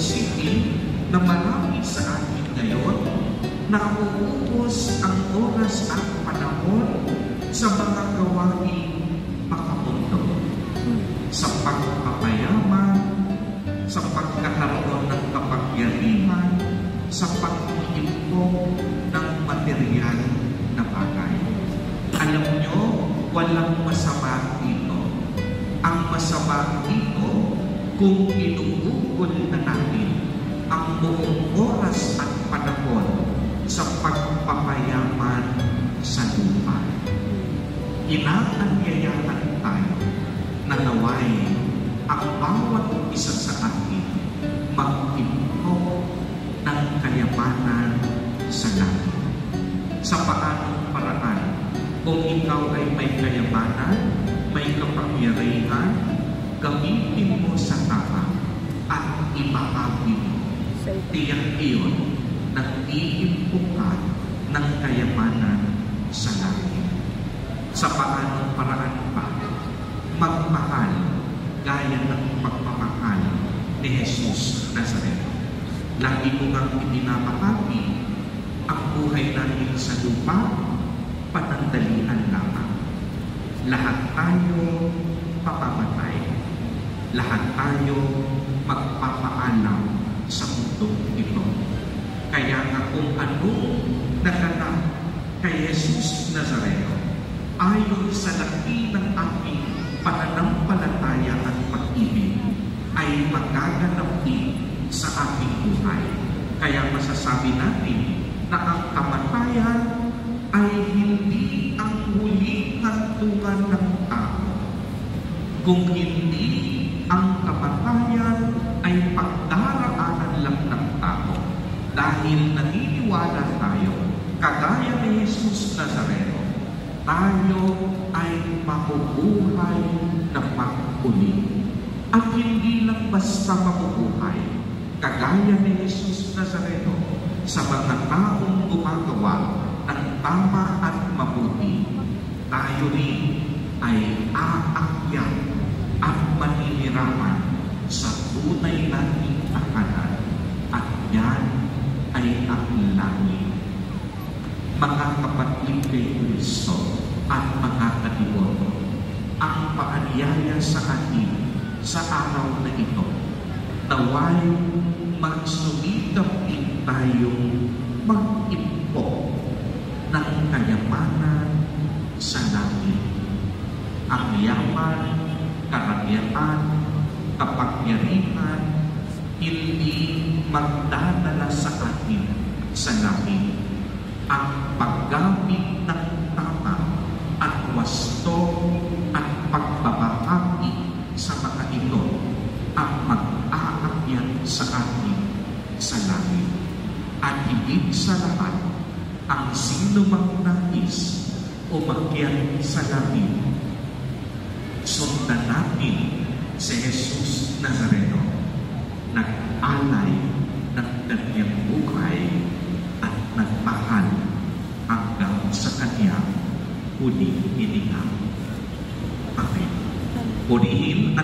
City na marami sa atin ngayon na uubos ang oras at panahon sa mga gawaing pakamundo, sa pagpapayaman, sa pagkakaroon ng kapangyarihan, sa pag-iimpok ng material na bagay. Alam nyo, walang masama dito. Ang masama dito kung inuugol na natin ang buong oras at panahon sa pagpapayaman sa lupa. Inaanyayahan tayo na naway ang bawat isa sa atin mag-impok ng kayamanan sa langit. Sa paanong paraan, kung ikaw ay may kayamanan, may kapangyarihan, gamitin mo sa tama at ibahagi mo. Tiyak iyon ng iimpukan ng kayamanan sa langit. Sa paanong paraan pa, magmahal gaya ng pagmamahal ni Jesus Nazareno. Lagi ko ngang ibinabahagi ang buhay natin sa lupa, panandalian lamang. Lahat tayo pamamatay. Lahat tayo magpapaalam sa mundong ito. Kaya nga kung anong naganap kay Jesus Nazareno, ayon sa laki ng ating pananampalataya at pag-ibig, ay magaganap din sa ating buhay. Kaya masasabi natin na ang kamatayan ay hindi ang huling hantungan ng tao. Kung hindi ang kamatayan ay pagdaraanan lang ng tao. Dahil naniniwala tayo, kagaya ni Jesus Nazareno, tayo ay mabubuhay na pag-uli. At hindi lang basta mabubuhay, kagaya ni Jesus Nazareno, sa mga taong gumagawa ng tama at mabuti, tayo rin ay aakyat at maniniraman sa tunay nating tahanan, at yan ay ang langit. Mga kapatid kay Kristo at mga kadiboto, ang paanyaya sa atin sa araw na ito, naway magsumikap din tayong mag-impok ng kayamanan sa langit. Ang yaman, karagyaan, kapangyarihan, hindi magdadala sa atin sa langit. Ang paggamit ng tama at wasto at pagbabahagi sa mga ito ang mag-aakyat sa atin sa langit. At higit sa lahat, ang sino mang nais umakyat sa langit, sundan natin si Jesus Nazareno, nag-alay ng kanyang buhay at nagmahal hanggang sa kanyang huling hininga. Amen. Purihin